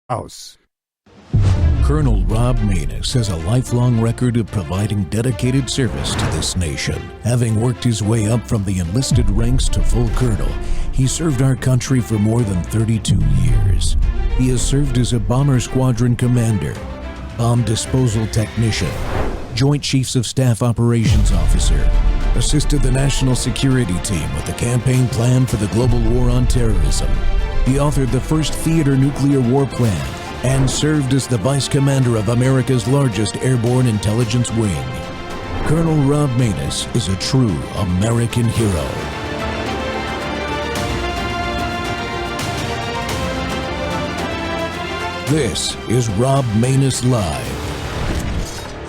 House. Colonel Rob Maness has a lifelong record of providing dedicated service to this nation. Having worked his way up from the enlisted ranks to full colonel, he served our country for more than 32 years. He has served as a bomber squadron commander, bomb disposal technician, Joint Chiefs of Staff Operations Officer, assisted the National Security Team with the campaign plan for the global war on terrorism. He authored the first theater nuclear war plan and served as the Vice Commander of America's largest airborne intelligence wing. Colonel Rob Maness is a true American hero. This is Rob Maness Live.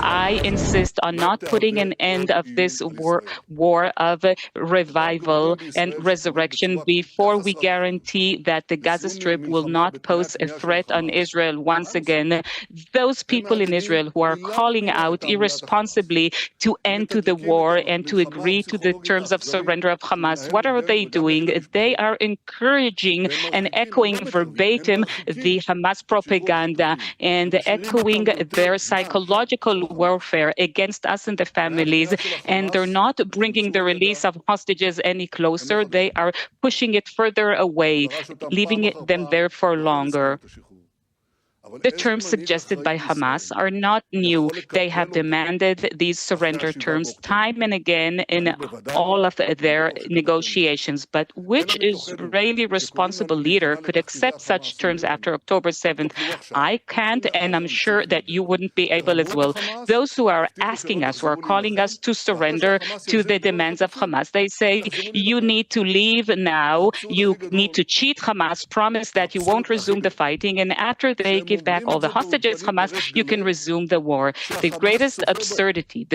I insist on not putting an end of this war of revival and resurrection before we guarantee that the Gaza Strip will not pose a threat on Israel once again. Those people in Israel who are calling out irresponsibly to end to the war and to agree to the terms of surrender of Hamas, what are they doing? They are encouraging and echoing verbatim the Hamas propaganda and echoing their psychological warfare against us and the families, and they're not bringing the release of hostages any closer. They are pushing it further away, leaving them there for longer. The terms suggested by Hamas are not new. They have demanded these surrender terms time and again in all of their negotiations. But which Israeli responsible leader could accept such terms after October 7th? I can't, and I'm sure that you wouldn't be able as well. Those who are asking us, who are calling us to surrender to the demands of Hamas, they say, you need to leave now, you need to cheat Hamas, promise that you won't resume the fighting, and after they give back all the hostages, Hamas, you can resume the war. The greatest absurdity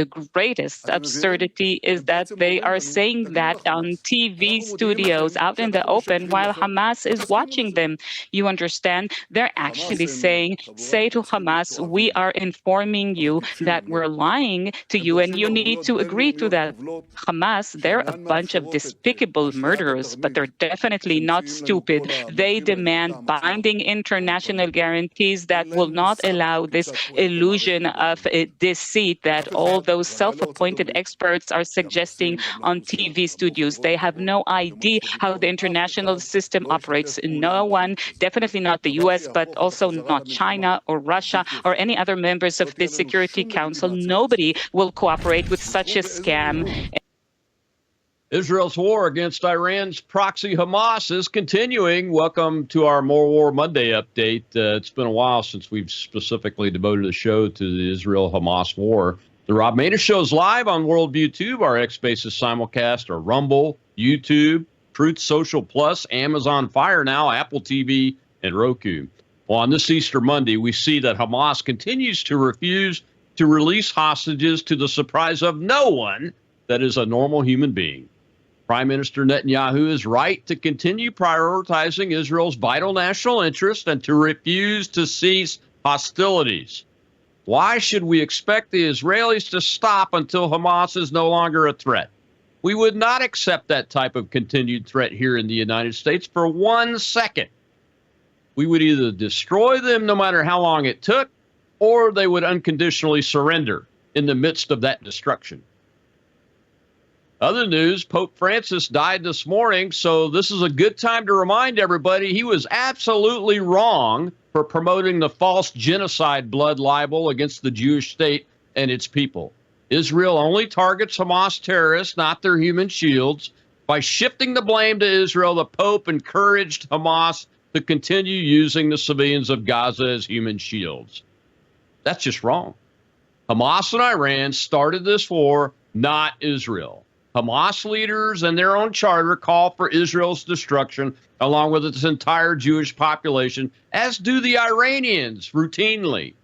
is that they are saying that on TV studios out in the open while Hamas is watching them. You understand? They're actually saying, say to Hamas, we are informing you that we're lying to you and you need to agree to that. Hamas, they're a bunch of despicable murderers, but they're definitely not stupid. They demand binding international guarantees that will not allow this illusion of deceit that all those self-appointed experts are suggesting on TV studios. They have no idea how the international system operates. No one, definitely not the US, but also not China or Russia or any other members of the Security Council. Nobody will cooperate with such a scam. Israel's war against Iran's proxy Hamas is continuing. Welcome to our More War Monday update. It's been a while since we've specifically devoted a show to the Israel-Hamas war. The Rob Maness Show is live on Worldview Tube. Our X-Spaces simulcast are Rumble, YouTube, Truth Social Plus, Amazon Fire Now, Apple TV, and Roku. Well, on this Easter Monday, we see that Hamas continues to refuse to release hostages to the surprise of no one that is a normal human being. Prime Minister Netanyahu is right to continue prioritizing Israel's vital national interest and to refuse to cease hostilities. Why should we expect the Israelis to stop until Hamas is no longer a threat? We would not accept that type of continued threat here in the United States for 1 second. We would either destroy them no matter how long it took, or they would unconditionally surrender in the midst of that destruction. Other news, Pope Francis died this morning, so this is a good time to remind everybody he was absolutely wrong for promoting the false genocide blood libel against the Jewish state and its people. Israel only targets Hamas terrorists, not their human shields. By shifting the blame to Israel, the Pope encouraged Hamas to continue using the civilians of Gaza as human shields. That's just wrong. Hamas and Iran started this war, not Israel. Hamas leaders and their own charter call for Israel's destruction, along with its entire Jewish population, as do the Iranians routinely.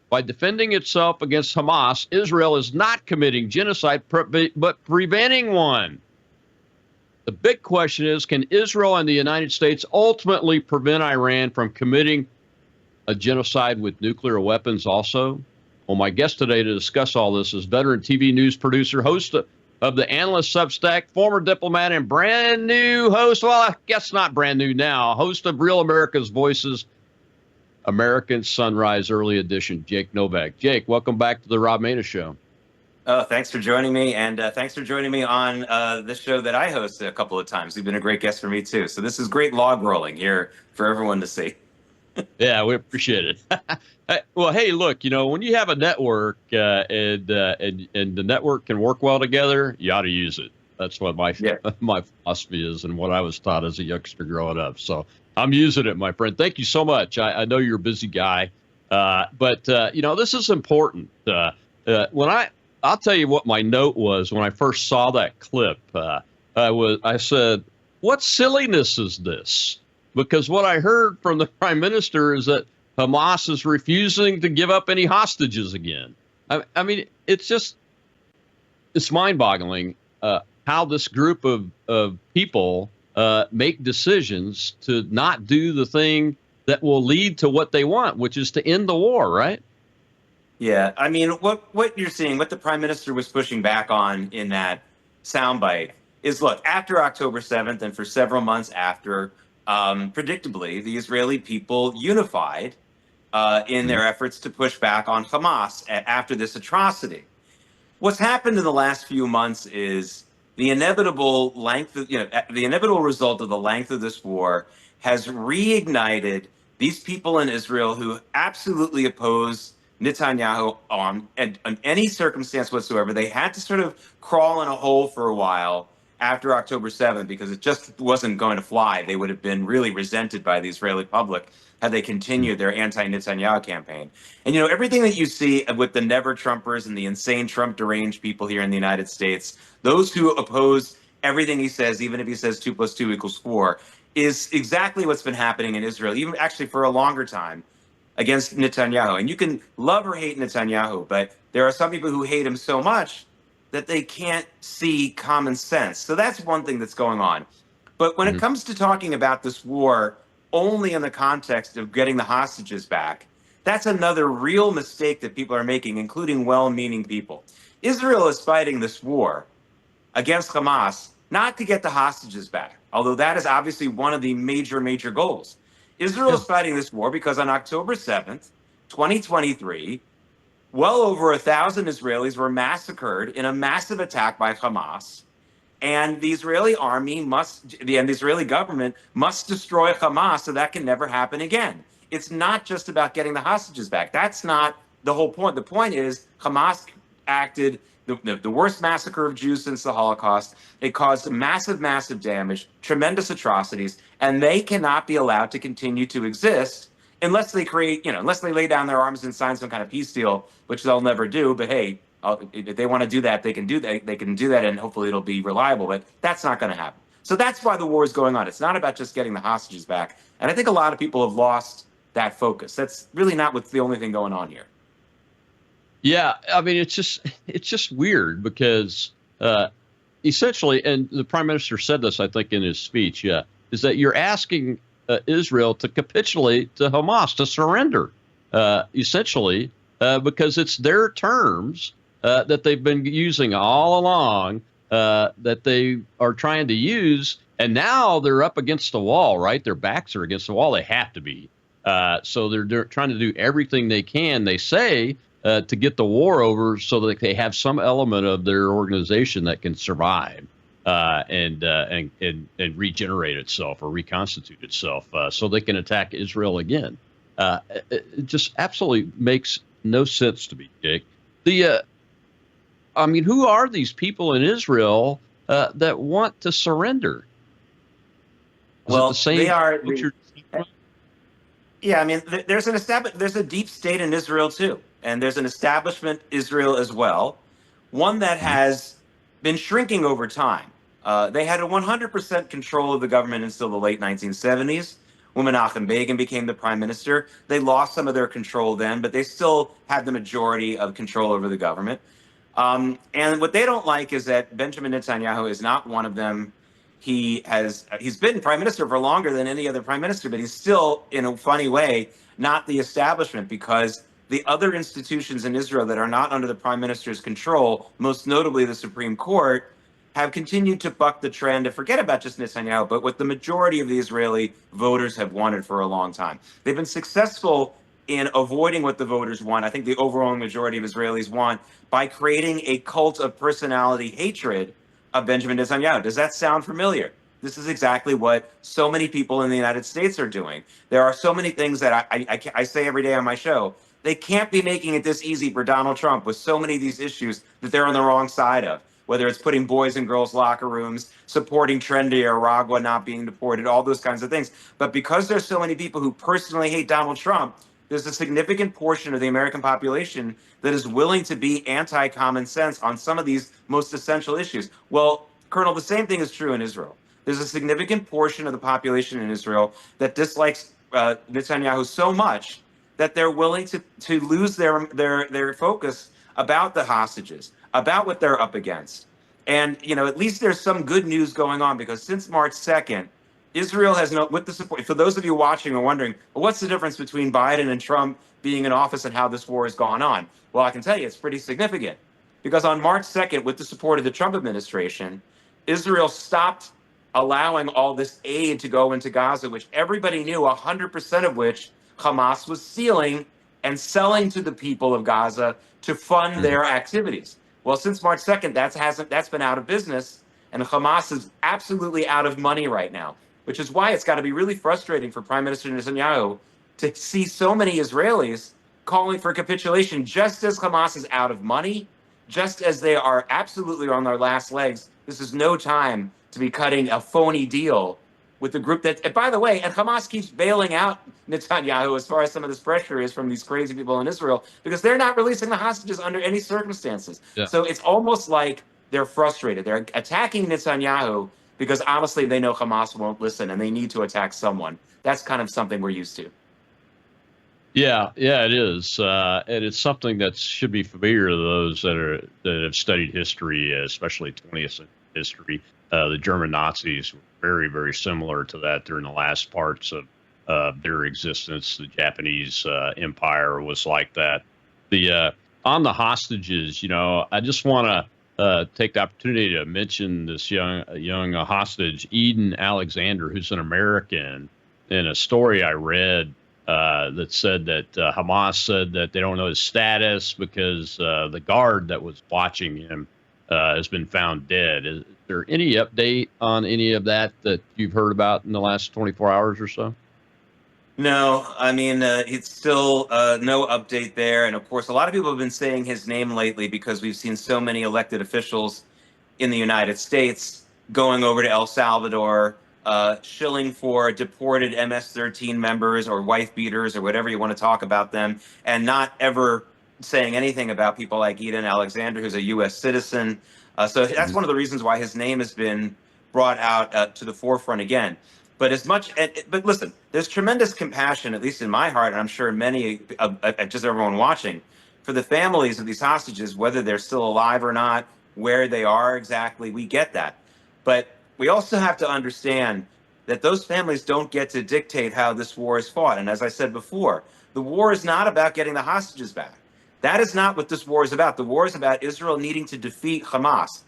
By defending itself against Hamas, Israel is not committing genocide, but preventing one. The big question is, can Israel and the United States ultimately prevent Iran from committing a genocide with nuclear weapons also? Well, my guest today to discuss all this is veteran TV news producer, host of the Analyst Substack, former diplomat and brand new host, well, I guess not brand new now, host of Real America's Voices, American Sunrise Early Edition, Jake Novak. Jake, welcome back to the Rob Maness Show. Oh, thanks for joining me, and thanks for joining me on this show that I host a couple of times. You've been a great guest for me, too. So this is great log rolling here for everyone to see. Yeah, we appreciate it. Well, hey, look, when you have a network and the network can work well together, you ought to use it. That's what my philosophy is and what I was taught as a youngster growing up. So I'm using it, my friend. Thank you so much. I know you're a busy guy, but this is important. I'll tell you what my note was when I first saw that clip. I said, what silliness is this? Because what I heard from the prime minister is that Hamas is refusing to give up any hostages again. I mean, it's mind-boggling how this group of people make decisions to not do the thing that will lead to what they want, which is to end the war, right? Yeah, I mean, what you're seeing, what the prime minister was pushing back on in that soundbite is, look, after October 7th and for several months after, predictably, the Israeli people unified in their efforts to push back on Hamas after this atrocity. What's happened in the last few months is the inevitable the inevitable result of the length of this war has reignited these people in Israel who absolutely oppose Netanyahu on any circumstance whatsoever. They had to sort of crawl in a hole for a while after October 7th because it just wasn't going to fly. They would have been really resented by the Israeli public had they continued their anti-Netanyahu campaign. And, everything that you see with the never Trumpers and the insane Trump deranged people here in the United States, those who oppose everything he says, even if he says 2 + 2 = 4, is exactly what's been happening in Israel, even actually for a longer time, against Netanyahu. And you can love or hate Netanyahu, but there are some people who hate him so much that they can't see common sense. So that's one thing that's going on. But when it comes to talking about this war only in the context of getting the hostages back, that's another real mistake that people are making, including well-meaning people. Israel is fighting this war against Hamas not to get the hostages back, although that is obviously one of the major goals. Israel is fighting this war because on October 7th, 2023, well over 1,000 Israelis were massacred in a massive attack by Hamas. And the Israeli army the Israeli government must destroy Hamas so that can never happen again. It's not just about getting the hostages back. That's not the whole point. The point is Hamas acted the worst massacre of Jews since the Holocaust. It caused massive damage, tremendous atrocities, and they cannot be allowed to continue to exist unless they unless they lay down their arms and sign some kind of peace deal, which they'll never do. But hey, if they want to do that, they can do that. They can do that, and hopefully it'll be reliable. But that's not going to happen. So that's why the war is going on. It's not about just getting the hostages back. And I think a lot of people have lost that focus. That's really not what's the only thing going on here. Yeah, I mean, it's just weird because essentially, and the prime minister said this, I think, in his speech, is that you're asking Israel to capitulate to Hamas, to surrender, essentially, because it's their terms that they've been using all along, that they are trying to use, and now they're up against the wall, right? Their backs are against the wall. They have to be. So they're trying to do everything they can, they say, to get the war over so that they have some element of their organization that can survive and regenerate itself or reconstitute itself so they can attack Israel again. It just absolutely makes no sense to me, Jake. I mean, who are these people in Israel that want to surrender? Well, they are. Yeah, I mean, there's a deep state in Israel too, and there's an establishment Israel as well, one that has been shrinking over time. They had a 100% control of the government until the late 1970s, when Menachem Begin became the prime minister. They lost some of their control then, but they still had the majority of control over the government. And what they don't like is that Benjamin Netanyahu is not one of them. He's been prime minister for longer than any other prime minister, but he's still, in a funny way, not the establishment, because the other institutions in Israel that are not under the prime minister's control, most notably the Supreme Court, have continued to buck the trend to forget about just Netanyahu, but what the majority of the Israeli voters have wanted for a long time. They've been successful in avoiding what the voters want. I think the overwhelming majority of Israelis want by creating a cult of personality hatred of Benjamin Netanyahu. Does that sound familiar? This is exactly what so many people in the United States are doing. There are so many things that I say every day on my show. They can't be making it this easy for Donald Trump with so many of these issues that they're on the wrong side of, whether it's putting boys and girls locker rooms, supporting trendy Aragua not being deported, all those kinds of things. But because there's so many people who personally hate Donald Trump, there's a significant portion of the American population that is willing to be anti-common sense on some of these most essential issues. Well, Colonel, the same thing is true in Israel. There's a significant portion of the population in Israel that dislikes Netanyahu so much that they're willing to lose their focus about the hostages, about what they're up against. And, at least there's some good news going on, because since March 2nd, Israel has with the support. For those of you watching and wondering, well, what's the difference between Biden and Trump being in office and how this war has gone on? Well, I can tell you it's pretty significant, because on March 2nd, with the support of the Trump administration, Israel stopped allowing all this aid to go into Gaza, which everybody knew 100% of which Hamas was stealing and selling to the people of Gaza to fund their activities. Well, since March 2nd, that's been out of business, and Hamas is absolutely out of money right now, which is why it's got to be really frustrating for Prime Minister Netanyahu to see so many Israelis calling for capitulation just as Hamas is out of money, just as they are absolutely on their last legs. This is no time to be cutting a phony deal with the group that, and by the way, and Hamas keeps bailing out Netanyahu as far as some of this pressure is from these crazy people in Israel, because they're not releasing the hostages under any circumstances. Yeah. So it's almost like they're frustrated. They're attacking Netanyahu because honestly, they know Hamas won't listen and they need to attack someone. That's kind of something we're used to. Yeah, it is, and it's something that should be familiar to those that have studied history, especially 20th century history. The German Nazis were very, very similar to that during the last parts of their existence. The Japanese Empire was like that. On the hostages, I just want to take the opportunity to mention this young hostage, Eden Alexander, who's an American. In a story I read that said that Hamas said that they don't know his status because the guard that was watching him has been found dead. Is there any update on any of that you've heard about in the last 24 hours or so? No, I mean, it's still no update there. And of course, a lot of people have been saying his name lately because we've seen so many elected officials in the United States going over to El Salvador, shilling for deported MS-13 members or wife beaters or whatever you want to talk about them, and not ever saying anything about people like Eden Alexander, who's a U.S. citizen. So that's one of the reasons why his name has been brought out to the forefront again. But but listen, there's tremendous compassion, at least in my heart, and I'm sure many just everyone watching, for the families of these hostages, whether they're still alive or not, where they are exactly. We get that. But we also have to understand that those families don't get to dictate how this war is fought. And as I said before, the war is not about getting the hostages back. That is not what this war is about. The war is about Israel needing to defeat Hamas,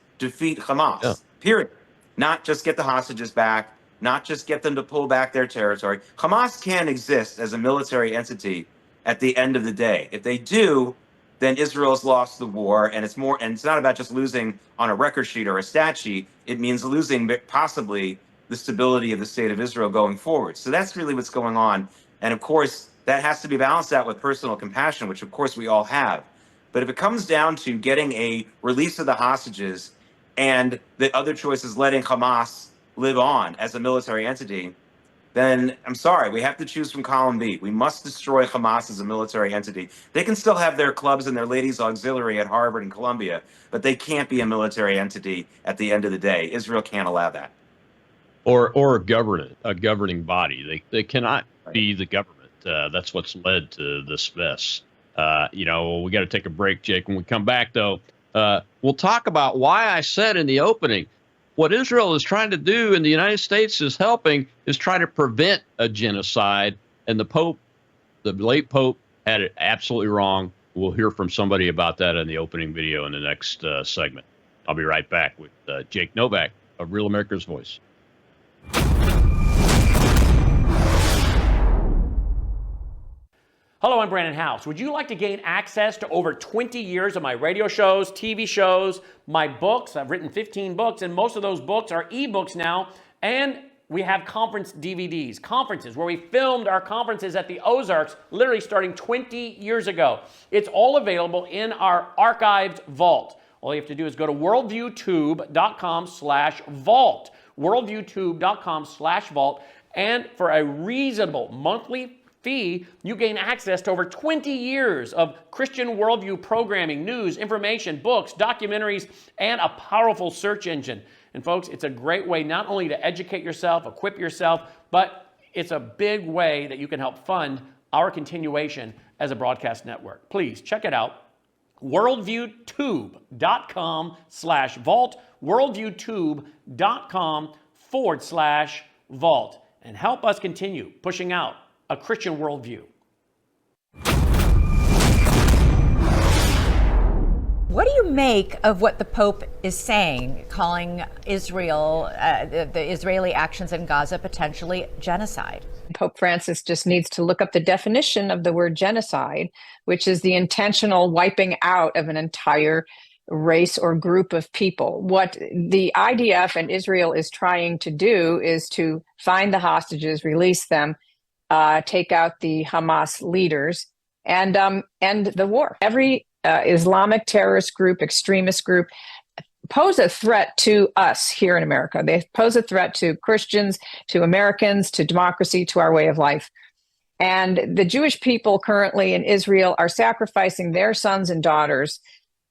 period. Not just get the hostages back, not just get them to pull back their territory. Hamas can exist as a military entity at the end of the day. If they do, then Israel's lost the war, and it's not about just losing on a record sheet or a stat sheet. It means losing possibly the stability of the state of Israel going forward. So that's really what's going on. And of course, that has to be balanced out with personal compassion, which of course we all have. But if it comes down to getting a release of the hostages and the other choice is letting Hamas live on as a military entity, then I'm sorry, we have to choose from column B. We must destroy Hamas as a military entity. They can still have their clubs and their ladies auxiliary at Harvard and Columbia, but they can't be a military entity at the end of the day. Israel can't allow that. Or a governing body. They cannot be the government. That's what's led to this mess. We got to take a break, Jake. When we come back, though, we'll talk about why I said in the opening, what Israel is trying to do and the United States is helping is try to prevent a genocide. And the late Pope, had it absolutely wrong. We'll hear from somebody about that in the opening video in the next segment I'll be right back with Jake Novak of Real America's Voice. Hello, I'm Brandon House. Would you like to gain access to over 20 years of my radio shows, TV shows, my books? I've written 15 books, and most of those books are ebooks now. And we have conference DVDs, conferences where we filmed our conferences at the Ozarks, literally starting 20 years ago. It's all available in our archived vault. All you have to do is go to worldviewtube.com/vault, worldviewtube.com/vault, and for a reasonable monthly fee, you gain access to over 20 years of Christian worldview programming, news, information, books, documentaries, and a powerful search engine. And folks, it's a great way not only to educate yourself, equip yourself, but it's a big way that you can help fund our continuation as a broadcast network. Please check it out. worldviewtube.com/vault, worldviewtube.com/vault, and help us continue pushing out a Christian worldview. What do you make of what the Pope is saying, calling Israel, the Israeli actions in Gaza potentially genocide? Pope Francis just needs to look up the definition of the word genocide, which is the intentional wiping out of an entire race or group of people. What the IDF and Israel is trying to do is to find the hostages, release them, take out the Hamas leaders, and end the war. Every Islamic terrorist group, extremist group, pose a threat to us here in America. They pose a threat to Christians, to Americans, to democracy, to our way of life. And the Jewish people currently in Israel are sacrificing their sons and daughters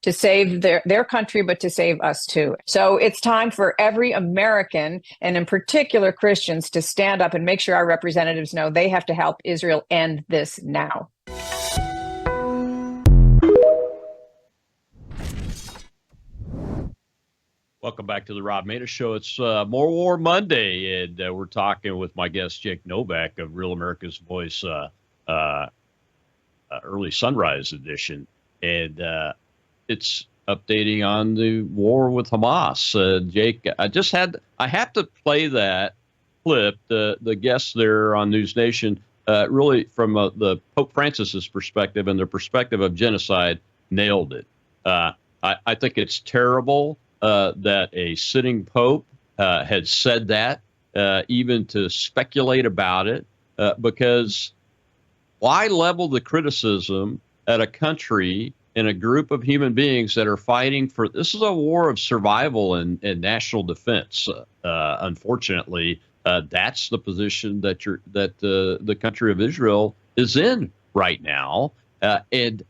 to save their country, but to save us too. So it's time for every American, and in particular Christians, to stand up and make sure our representatives know they have to help Israel end this now. Welcome back to the Rob Maness Show. It's More War Monday, and we're talking with my guest, Jake Novak of Real America's Voice, early sunrise edition. And it's updating on the war with Hamas. Jake, I have to play that clip. The guests there on News Nation, really from the Pope Francis's perspective and the perspective of genocide, nailed it. I think it's terrible that a sitting pope had said that, even to speculate about it, because why level the criticism at a country and a group of human beings that are fighting for, this is a war of survival and national defense. Unfortunately, that's the position that the country of Israel is in right now, and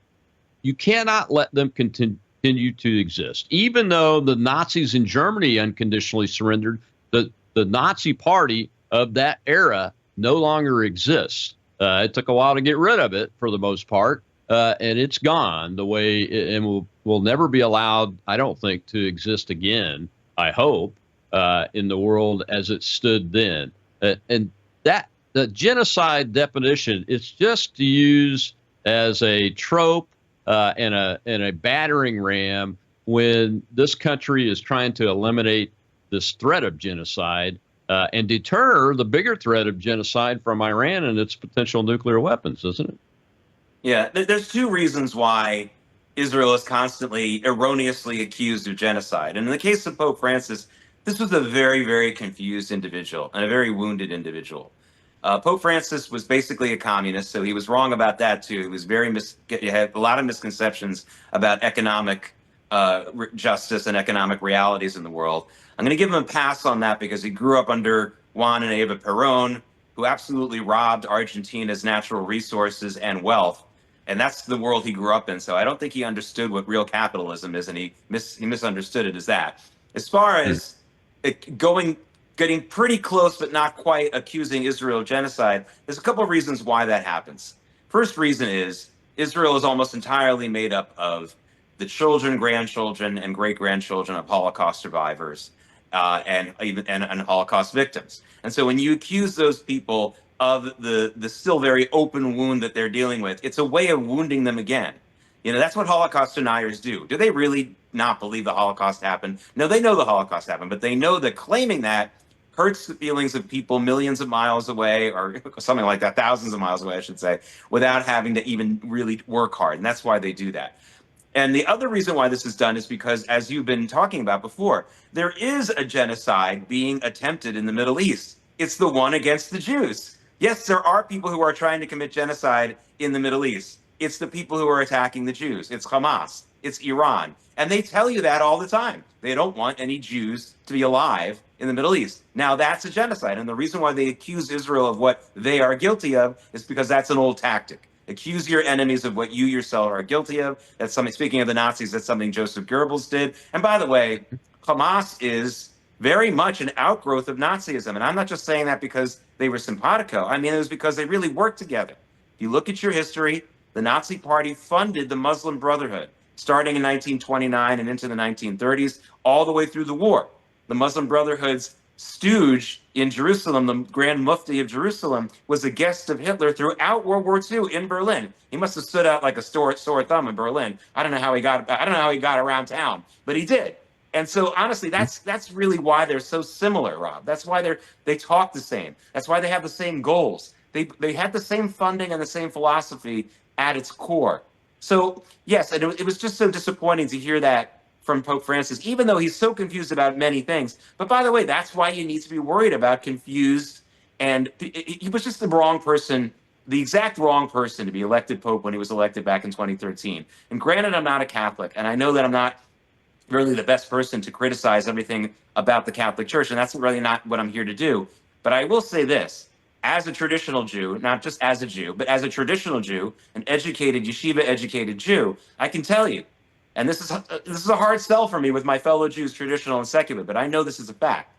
you cannot let them continue to exist. Even though the Nazis in Germany unconditionally surrendered, the Nazi party of that era no longer exists. It took a while to get rid of it for the most part, and it's gone the way, and will never be allowed, I don't think, to exist again, I hope, in the world as it stood then. And that the genocide definition, it's just to use as a trope and a battering ram when this country is trying to eliminate this threat of genocide and deter the bigger threat of genocide from Iran and its potential nuclear weapons, isn't it? Yeah, there's two reasons why Israel is constantly erroneously accused of genocide. And in the case of Pope Francis, this was a very, very confused individual and a very wounded individual. Pope Francis was basically a communist, so he was wrong about that too. He was he had a lot of misconceptions about economic justice and economic realities in the world. I'm going to give him a pass on that because he grew up under Juan and Eva Perón, who absolutely robbed Argentina's natural resources and wealth. And that's the world he grew up in. So I don't think he understood what real capitalism is, and he misunderstood it as that. As far as getting pretty close but not quite accusing Israel of genocide, there's a couple of reasons why that happens. First reason is Israel is almost entirely made up of the children, grandchildren, and great-grandchildren of Holocaust survivors and Holocaust victims. And so when you accuse those people of the still very open wound that they're dealing with, it's a way of wounding them again. You know, that's what Holocaust deniers do. Do they really not believe the Holocaust happened. No, they know the Holocaust happened, but they know that claiming that hurts the feelings of people millions of miles away, or something like that, thousands of miles away, I should say, without having to even really work hard. And that's why they do that. And the other reason why this is done is because, as you've been talking about before, there is a genocide being attempted in the Middle East. It's the one against the Jews. Yes, there are people who are trying to commit genocide in the Middle East. It's the people who are attacking the Jews. It's Hamas. It's Iran. And they tell you that all the time. They don't want any Jews to be alive in the Middle East. Now, that's a genocide. And the reason why they accuse Israel of what they are guilty of is because that's an old tactic. Accuse your enemies of what you yourself are guilty of. That's something, speaking of the Nazis, that's something Joseph Goebbels did. And by the way, Hamas is very much an outgrowth of Nazism. And I'm not just saying that because they were simpatico. I mean, it was because they really worked together. If you look at your history, the Nazi Party funded the Muslim Brotherhood starting in 1929 and into the 1930s, all the way through the war. The Muslim Brotherhood's stooge in Jerusalem, the Grand Mufti of Jerusalem, was a guest of Hitler throughout World War II in Berlin. He must have stood out like a sore thumb in Berlin. I don't know how he got around town, but he did. And so honestly, that's really why they're so similar, Rob. That's why they talk the same. That's why they have the same goals. They had the same funding and the same philosophy at its core. So yes, and it was just so disappointing to hear that from Pope Francis, even though he's so confused about many things. But by the way, that's why you need to be worried about confused. And he was just the wrong person, the exact wrong person to be elected Pope when he was elected back in 2013. And granted, I'm not a Catholic, and I know that I'm not really the best person to criticize everything about the Catholic Church, and that's really not what I'm here to do. But I will say this. As a traditional Jew, not just as a Jew, but as a traditional Jew, an educated, yeshiva-educated Jew, I can tell you, and this is a hard sell for me with my fellow Jews, traditional and secular, but I know this is a fact.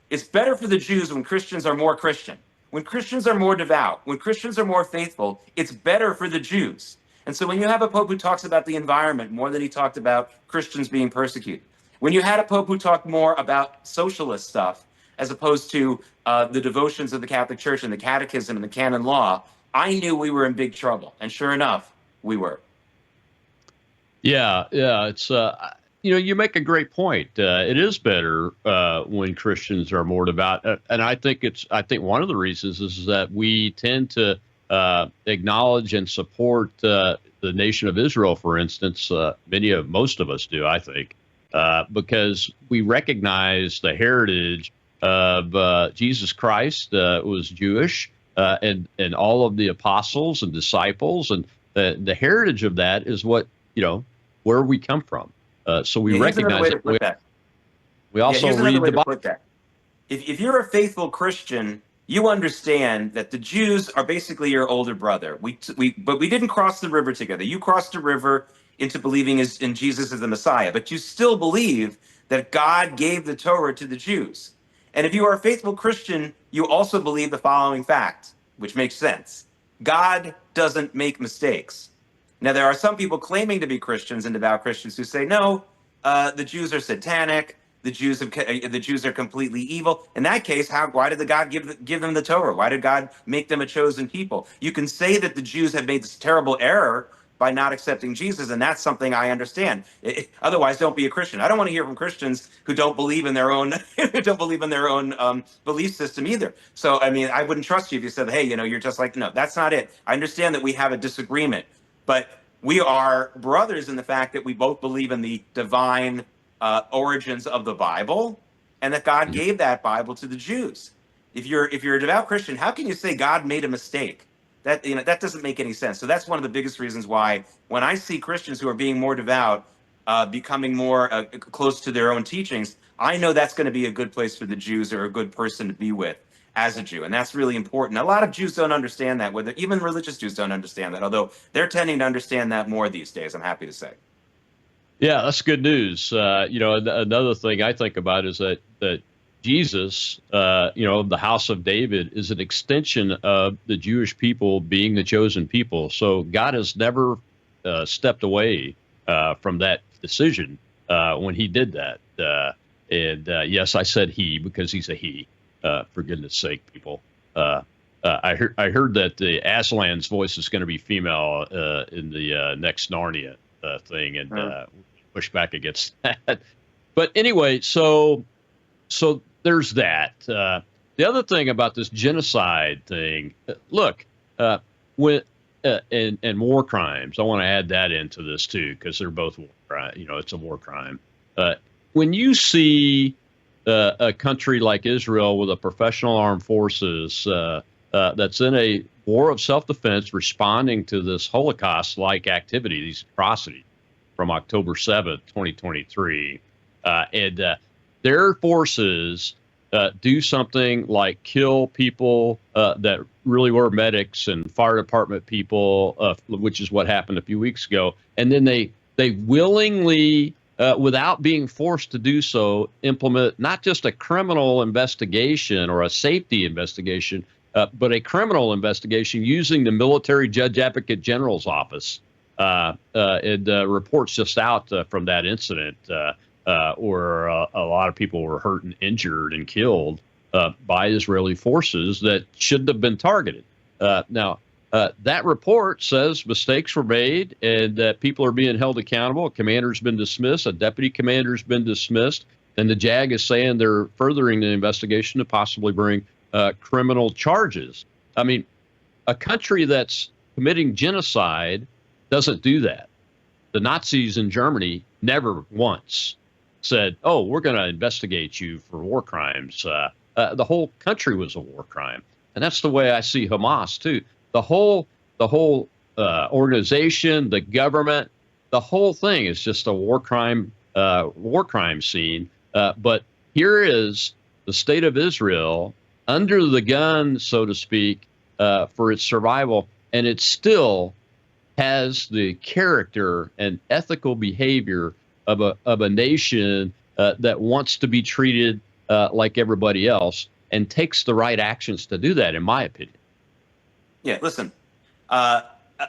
It's better for the Jews when Christians are more Christian. When Christians are more devout, when Christians are more faithful, it's better for the Jews. And so when you have a pope who talks about the environment more than he talked about Christians being persecuted, when you had a pope who talked more about socialist stuff, as opposed to the devotions of the Catholic Church and the Catechism and the canon law, I knew we were in big trouble. And sure enough, we were. Yeah. It's you make a great point. It is better when Christians are more devout, and I think one of the reasons is that we tend to acknowledge and support the nation of Israel, for instance. Most of us do, I think, because we recognize the heritage of Jesus Christ was Jewish, and all of the apostles and disciples, and the heritage of that is what where we come from. So we recognize it. We also read the Bible. If you're a faithful Christian, you understand that the Jews are basically your older brother. But we didn't cross the river together. You crossed the river into believing in Jesus as the Messiah, but you still believe that God gave the Torah to the Jews. And if you are a faithful Christian, you also believe the following fact, which makes sense. God doesn't make mistakes. Now, there are some people claiming to be Christians and devout Christians who say, no, the Jews are satanic. The Jews are completely evil. In that case, why did God give them the Torah? Why did God make them a chosen people? You can say that the Jews have made this terrible error by not accepting Jesus, and that's something I understand. Otherwise, don't be a Christian. I don't want to hear from Christians who don't believe in their own belief system either. So, I mean, I wouldn't trust you if you said, hey, you're just like, no, that's not it. I understand that we have a disagreement, but we are brothers in the fact that we both believe in the divine origins of the Bible, and that God gave that Bible to the Jews. If you're a devout Christian, how can you say God made a mistake? That doesn't make any sense. So that's one of the biggest reasons why when I see Christians who are being more devout, becoming more close to their own teachings, I know that's going to be a good place for the Jews, or a good person to be with as a Jew. And that's really important. A lot of Jews don't understand that, even religious Jews don't understand that, although they're tending to understand that more these days, I'm happy to say. Yeah, that's good news. Another thing I think about is that Jesus, the house of David, is an extension of the Jewish people being the chosen people. So God has never stepped away from that decision when he did that. Yes, I said he because he's a he. For goodness sake, people. I heard that the Aslan's voice is going to be female in the next Narnia thing, and push back against that. But anyway, so there's that. The other thing about this genocide thing, look, when and war crimes, I want to add that into this too, because they're both war crime. It's a war crime. When you see a country like Israel with a professional armed forces that's in a war of self-defense, responding to this Holocaust-like activity, these atrocities from October 7th, 2023, and their forces do something like kill people that really were medics and fire department people, which is what happened a few weeks ago. And then they willingly, without being forced to do so, implement not just a criminal investigation or a safety investigation, but a criminal investigation using the Military Judge Advocate General's office. And reports just out from that incident where a lot of people were hurt and injured and killed by Israeli forces that shouldn't have been targeted. Now, that report says mistakes were made and that people are being held accountable. A commander's been dismissed. A deputy commander's been dismissed. And the JAG is saying they're furthering the investigation to possibly bring criminal charges. I mean, a country that's committing genocide doesn't do that. The Nazis in Germany never once said, "Oh, we're going to investigate you for war crimes." The whole country was a war crime, and that's the way I see Hamas too. The whole organization, the government, the whole thing is just a war crime scene. But here is the state of Israel under the gun, so to speak, for its survival, and it still has the character and ethical behavior of a nation that wants to be treated like everybody else and takes the right actions to do that, in my opinion. Yeah, listen, a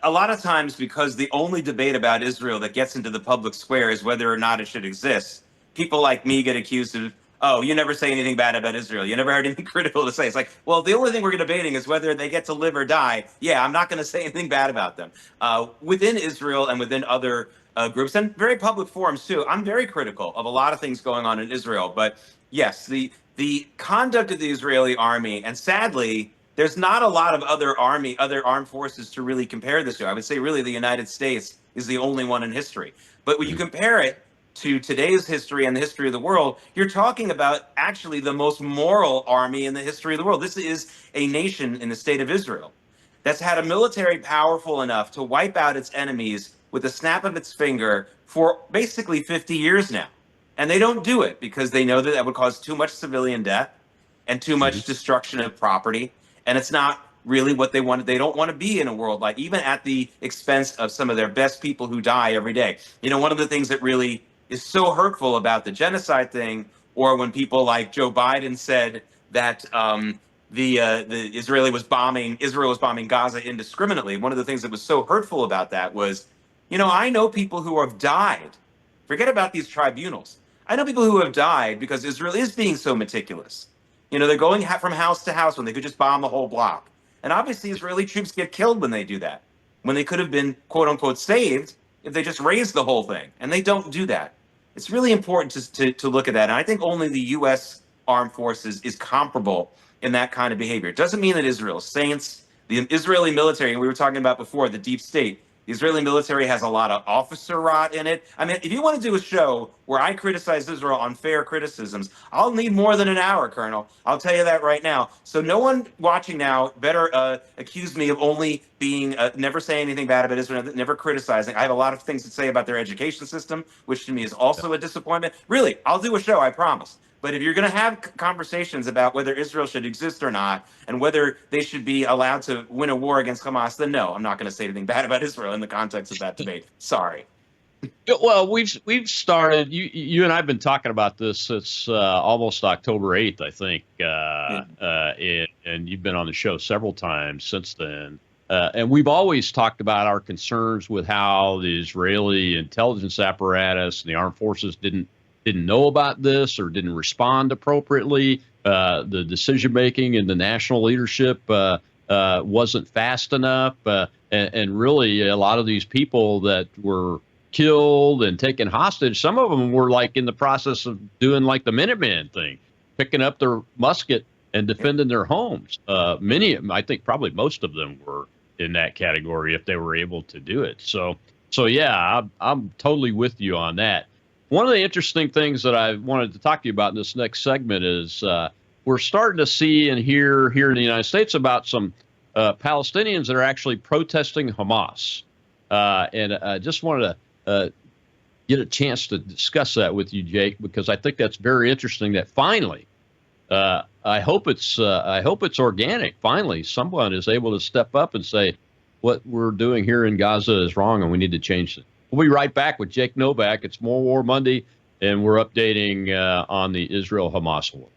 lot of times because the only debate about Israel that gets into the public square is whether or not it should exist, people like me get accused of, oh, you never say anything bad about Israel. You never heard anything critical to say. It's like, well, the only thing we're debating is whether they get to live or die. Yeah, I'm not going to say anything bad about them. Within Israel and within other groups and very public forums too, I'm very critical of a lot of things going on in Israel. But yes, the conduct of the Israeli army, and sadly, there's not a lot of other armed forces to really compare this to. I would say really the United States is the only one in history. But when you compare it to today's history and the history of the world, you're talking about actually the most moral army in the history of the world. This is a nation in the state of Israel that's had a military powerful enough to wipe out its enemies with a snap of its finger for basically 50 years now. And they don't do it because they know that that would cause too much civilian death and too much destruction of property. And it's not really what they want. They don't want to be in a world like, even at the expense of some of their best people who die every day. You know, one of the things that really is so hurtful about the genocide thing, or when people like Joe Biden said that Israel was bombing Gaza indiscriminately. One of the things that was so hurtful about that was, you know, I know people who have died. Forget about these tribunals. I know people who have died because Israel is being so meticulous. You know, they're going from house to house when they could just bomb the whole block. And obviously Israeli troops get killed when they do that, when they could have been, quote unquote, saved if they just raised the whole thing. And they don't do that. It's really important to look at that. And I think only the U.S. armed forces is comparable in that kind of behavior. It doesn't mean that Israel is saints. The Israeli military, and we were talking about before, the deep state, the Israeli military has a lot of officer rot in it. I mean, if you want to do a show where I criticize Israel on fair criticisms, I'll need more than an hour, Colonel. I'll tell you that right now. So no one watching now better accuse me of only being, never saying anything bad about Israel, never criticizing. I have a lot of things to say about their education system, which to me is also a disappointment. Really, I'll do a show, I promise. But if you're going to have conversations about whether Israel should exist or not, and whether they should be allowed to win a war against Hamas, then no, I'm not going to say anything bad about Israel in the context of that debate. Sorry. Well, we've started. You and I've been talking about this since almost October 8th, I think, and you've been on the show several times since then. And we've always talked about our concerns with how the Israeli intelligence apparatus and the armed forces didn't know about this or didn't respond appropriately. The decision making and the national leadership wasn't fast enough, and really a lot of these people that were killed and taken hostage. Some of them were like in the process of doing like the Minuteman thing, picking up their musket and defending their homes. Many of them, I think probably most of them were in that category if they were able to do it. So yeah, I'm totally with you on that. One of the interesting things that I wanted to talk to you about in this next segment is we're starting to see and hear here in the United States about some Palestinians that are actually protesting Hamas. And I just wanted to get a chance to discuss that with you, Jake, because I think that's very interesting that finally, I hope it's organic. Finally, someone is able to step up and say, what we're doing here in Gaza is wrong and we need to change it. We'll be right back with Jake Novak. It's More War Monday, and we're updating on the Israel-Hamas war.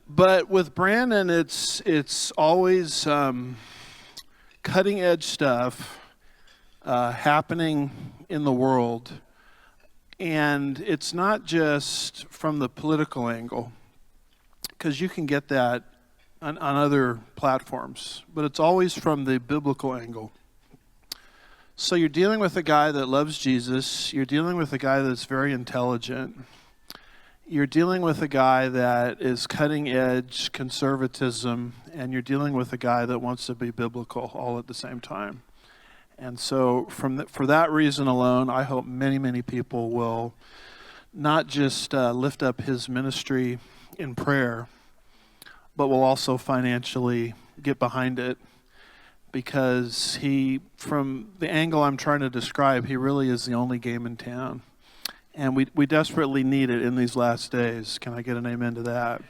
But with Brandon, it's always cutting edge stuff happening in the world, and it's not just from the political angle, because you can get that on other platforms, but it's always from the biblical angle. So you're dealing with a guy that loves Jesus, you're dealing with a guy that's very intelligent, you're dealing with a guy that is cutting edge conservatism, and you're dealing with a guy that wants to be biblical all at the same time. And so for that reason alone, I hope many, many people will not just lift up his ministry in prayer, but will also financially get behind it, because from the angle I'm trying to describe, he really is the only game in town. And we desperately need it in these last days. Can I get an amen to that?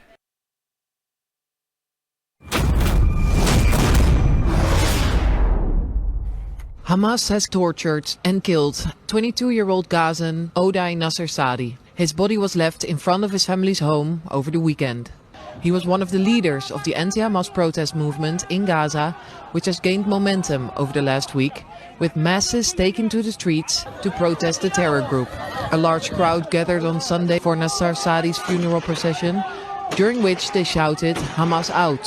Hamas has tortured and killed 22-year-old Gazan Odai Nasser Sadi. His body was left in front of his family's home over the weekend. He was one of the leaders of the anti-Hamas protest movement in Gaza, which has gained momentum over the last week, with masses taken to the streets to protest the terror group. A large crowd gathered on Sunday for Nasser Sadi's funeral procession, during which they shouted "Hamas out."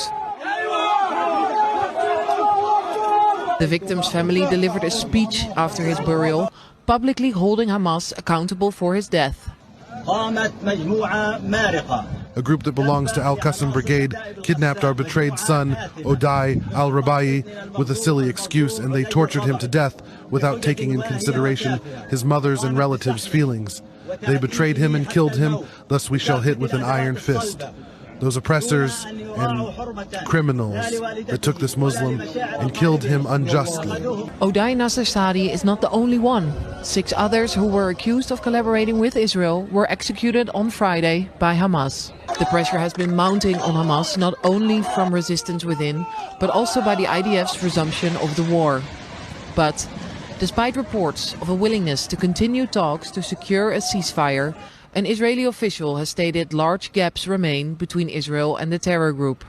The victim's family delivered a speech after his burial, publicly holding Hamas accountable for his death. A group that belongs to Al-Qassam Brigade kidnapped our betrayed son, Odai al-Rabai, with a silly excuse, and they tortured him to death without taking in consideration his mother's and relatives' feelings. They betrayed him and killed him, thus we shall hit with an iron fist. Those oppressors and criminals that took this Muslim and killed him unjustly. Odai Nasser Sadi is not the only one. 6 others who were accused of collaborating with Israel were executed on Friday by Hamas. The pressure has been mounting on Hamas not only from resistance within, but also by the IDF's resumption of the war. But despite reports of a willingness to continue talks to secure a ceasefire, an Israeli official has stated large gaps remain between Israel and the terror group.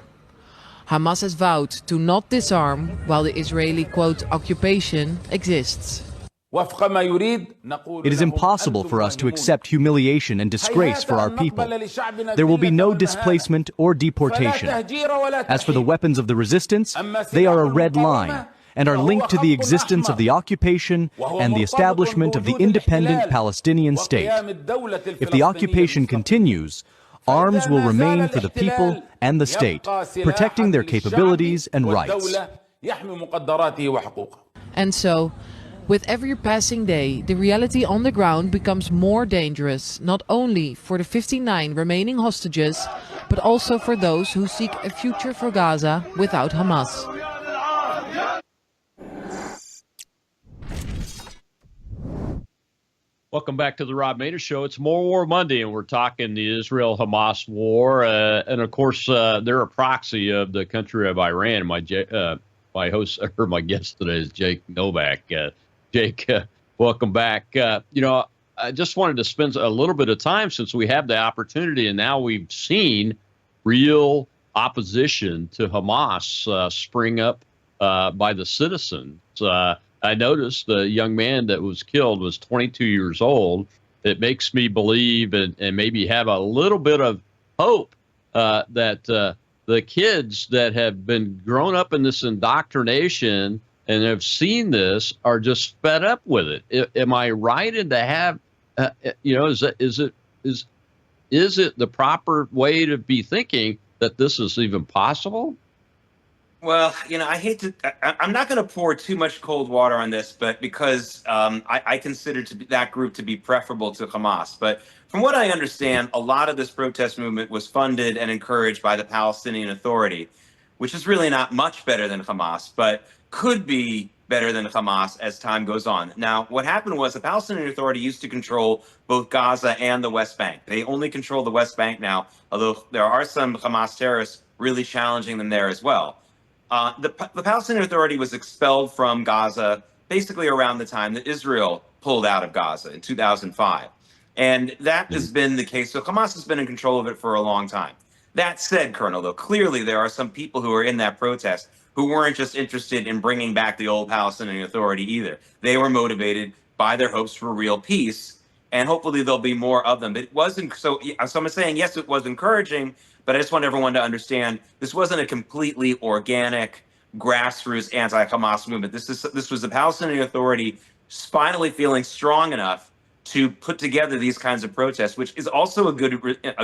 Hamas has vowed to not disarm while the Israeli, quote, occupation exists. It is impossible for us to accept humiliation and disgrace for our people. There will be no displacement or deportation. As for the weapons of the resistance, they are a red line and are linked to the existence of the occupation and the establishment of the independent Palestinian state. If the occupation continues, arms will remain for the people and the state, protecting their capabilities and rights. And so, with every passing day, the reality on the ground becomes more dangerous, not only for the 59 remaining hostages, but also for those who seek a future for Gaza without Hamas. Welcome back to the Rob Maness Show. It's More War Monday, and we're talking the Israel-Hamas war. And of course, they're a proxy of the country of Iran. My host or my guest today is Jake Novak. Jake, welcome back. I just wanted to spend a little bit of time since we have the opportunity, and now we've seen real opposition to Hamas spring up by the citizens. I noticed the young man that was killed was 22 years old. It makes me believe and maybe have a little bit of hope that the kids that have been grown up in this indoctrination and have seen this are just fed up with it. Am I right in to have, is it the proper way to be thinking that this is even possible? Well, I'm not going to pour too much cold water on this, but because I consider that group to be preferable to Hamas. But from what I understand, a lot of this protest movement was funded and encouraged by the Palestinian Authority, which is really not much better than Hamas, but could be better than Hamas as time goes on. Now, what happened was the Palestinian Authority used to control both Gaza and the West Bank. They only control the West Bank now, although there are some Hamas terrorists really challenging them there as well. The Palestinian Authority was expelled from Gaza basically around the time that Israel pulled out of Gaza in 2005. And that has been the case. So Hamas has been in control of it for a long time. That said, Colonel, though, clearly there are some people who are in that protest who weren't just interested in bringing back the old Palestinian Authority either. They were motivated by their hopes for real peace, and hopefully there'll be more of them. But it wasn't so. So I'm saying, yes, it was encouraging, but I just want everyone to understand this wasn't a completely organic, grassroots anti-Hamas movement. This was the Palestinian Authority finally feeling strong enough to put together these kinds of protests, which is also a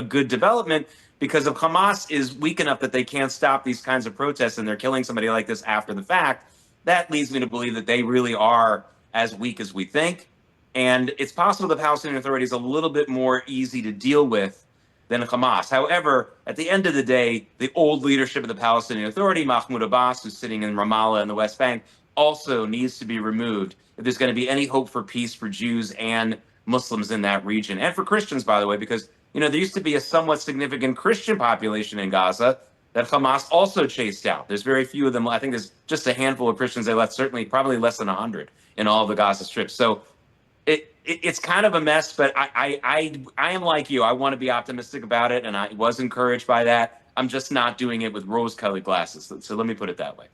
good development, because if Hamas is weak enough that they can't stop these kinds of protests and they're killing somebody like this after the fact, that leads me to believe that they really are as weak as we think. And it's possible the Palestinian Authority is a little bit more easy to deal with than Hamas. However, at the end of the day, the old leadership of the Palestinian Authority, Mahmoud Abbas, who's sitting in Ramallah in the West Bank, also needs to be removed if there's going to be any hope for peace for Jews and Muslims in that region, and for Christians, by the way, because there used to be a somewhat significant Christian population in Gaza that Hamas also chased out. There's very few of them. I think there's just a handful of Christians they left, certainly probably less than 100 in all of the Gaza Strip. So it's kind of a mess, but I am like you. I want to be optimistic about it, and I was encouraged by that. I'm just not doing it with rose-colored glasses. So let me put it that way.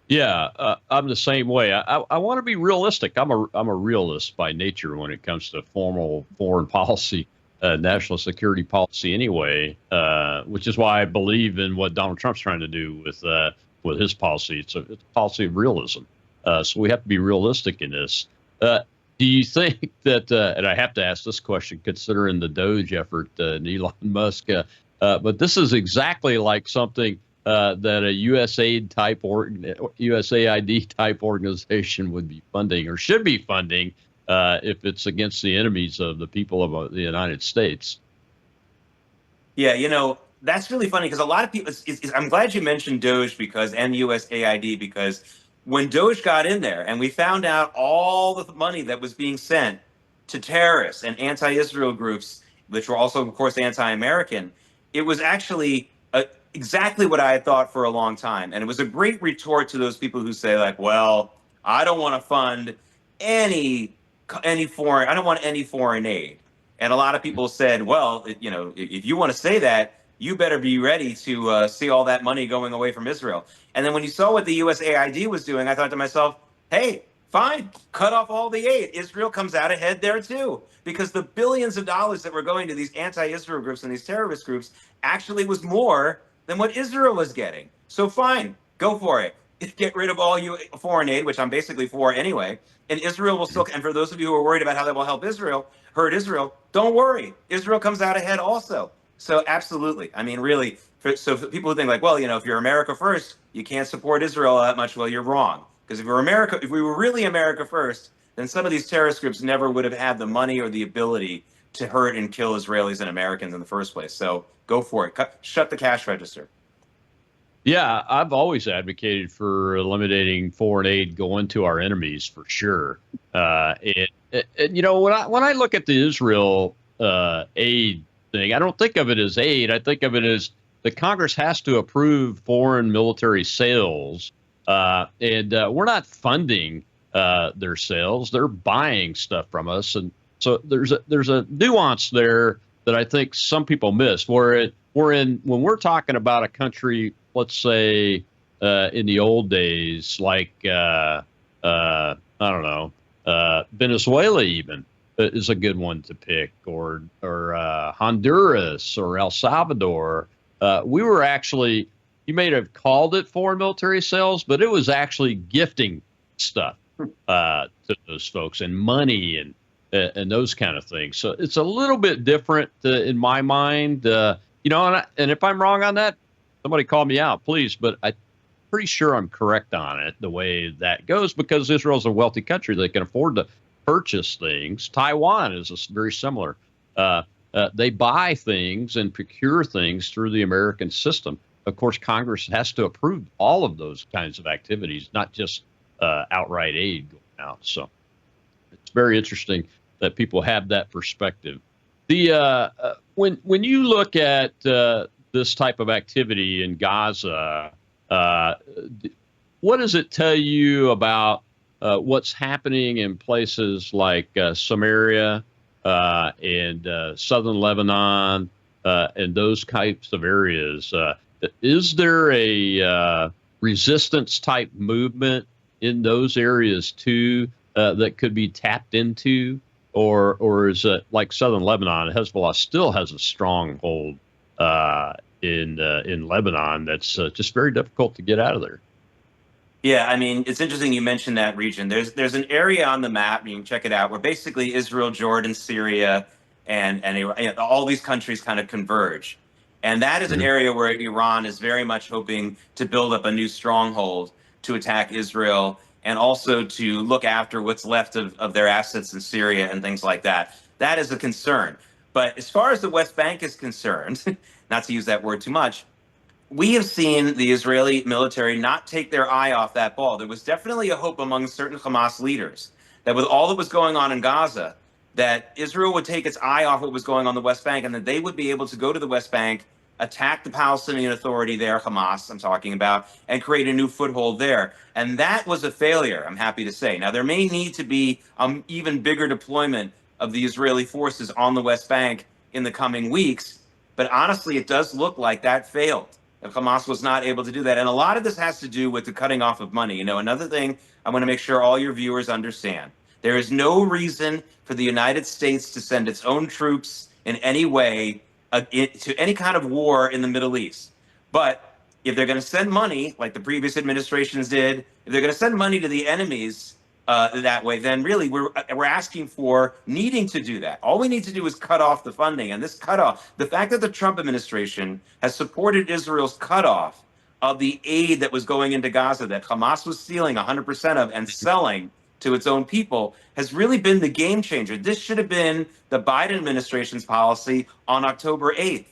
Yeah, I'm the same way. I want to be realistic. I'm a realist by nature when it comes to formal foreign policy, national security policy anyway, which is why I believe in what Donald Trump's trying to do with his policy. It's a policy of realism. So we have to be realistic in this. Do you think that, and I have to ask this question considering the Doge effort and Elon Musk, but this is exactly like something that a USAID type organization would be funding or should be funding if it's against the enemies of the people of the United States. Yeah, that's really funny because a lot of people, I'm glad you mentioned Doge and USAID, because when Doge got in there and we found out all the money that was being sent to terrorists and anti-Israel groups, which were also, of course, anti-American, it was actually exactly what I had thought for a long time. And it was a great retort to those people who say, like, well, I don't want to fund any foreign, I don't want any foreign aid. And a lot of people said, well, if you want to say that, you better be ready to see all that money going away from Israel. And then when you saw what the USAID was doing, I thought to myself, hey, fine, cut off all the aid. Israel comes out ahead there too, because the billions of dollars that were going to these anti-Israel groups and these terrorist groups actually was more than what Israel was getting. So fine, go for it. Get rid of all foreign aid, which I'm basically for anyway, and Israel will still. And for those of you who are worried about how that will hurt Israel, don't worry. Israel comes out ahead also. So absolutely. I mean, really. So for people who think like, well, if you're America first, you can't support Israel that much. Well, you're wrong. Because if we were really America first, then some of these terrorist groups never would have had the money or the ability to hurt and kill Israelis and Americans in the first place. So go for it. Shut the cash register. Yeah, I've always advocated for eliminating foreign aid going to our enemies for sure. And when I look at the Israel aid thing, I don't think of it as aid. I think of it as the Congress has to approve foreign military sales, and we're not funding their sales. They're buying stuff from us, and so there's a nuance there that I think some people miss. When we're talking about a country, let's say in the old days, like I don't know, Venezuela even is a good one to pick, or Honduras or El Salvador. we were actually, you may have called it foreign military sales, but it was actually gifting stuff to those folks and money and those kind of things. So it's a little bit different in my mind. And if I'm wrong on that, somebody call me out, please. But I'm pretty sure I'm correct on it, the way that goes, because Israel's a wealthy country. They can afford to purchase things. Taiwan is very similar. They buy things and procure things through the American system. Of course, Congress has to approve all of those kinds of activities, not just outright aid going out. So it's very interesting that people have that perspective. When you look at this type of activity in Gaza, what does it tell you about what's happening in places like Samaria and southern Lebanon and those types of areas? Is there a resistance type movement in those areas too that could be tapped into, or is it like southern Lebanon? Hezbollah still has a stronghold in Lebanon that's just very difficult to get out of there. Yeah, I mean, it's interesting you mentioned that region. There's an area on the map, you can check it out, where basically Israel, Jordan, Syria, and all these countries kind of converge. And that is an area where Iran is very much hoping to build up a new stronghold to attack Israel and also to look after what's left of their assets in Syria and things like that. That is a concern. But as far as the West Bank is concerned, not to use that word too much, we have seen the Israeli military not take their eye off that ball. There was definitely a hope among certain Hamas leaders that with all that was going on in Gaza, that Israel would take its eye off what was going on the West Bank and that they would be able to go to the West Bank, attack the Palestinian Authority there, Hamas I'm talking about, and create a new foothold there. And that was a failure, I'm happy to say. Now, there may need to be an even bigger deployment of the Israeli forces on the West Bank in the coming weeks. But honestly, it does look like that failed. Hamas was not able to do that. And a lot of this has to do with the cutting off of money. Another thing I want to make sure all your viewers understand. There is no reason for the United States to send its own troops in any way to any kind of war in the Middle East. But if they're going to send money, like the previous administrations did, if they're going to send money to the enemies that way, then really we're asking for needing to do that. All we need to do is cut off the funding. And this cutoff, the fact that the Trump administration has supported Israel's cutoff of the aid that was going into Gaza, that Hamas was stealing 100% of and selling to its own people, has really been the game changer. This should have been the Biden administration's policy on October 8th.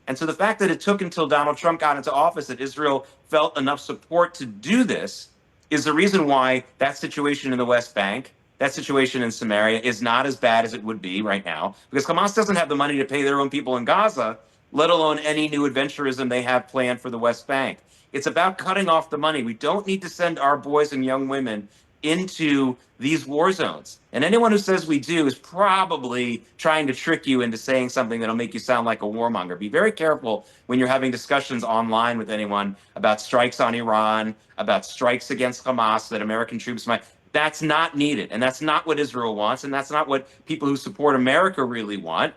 And so the fact that it took until Donald Trump got into office that Israel felt enough support to do this is the reason why that situation in the West Bank, that situation in Samaria is not as bad as it would be right now, because Hamas doesn't have the money to pay their own people in Gaza, let alone any new adventurism they have planned for the West Bank. It's about cutting off the money. We don't need to send our boys and young women into these war zones. And anyone who says we do is probably trying to trick you into saying something that'll make you sound like a warmonger. Be very careful when you're having discussions online with anyone about strikes on Iran, about strikes against Hamas that American troops might. That's not needed. And that's not what Israel wants. And that's not what people who support America really want.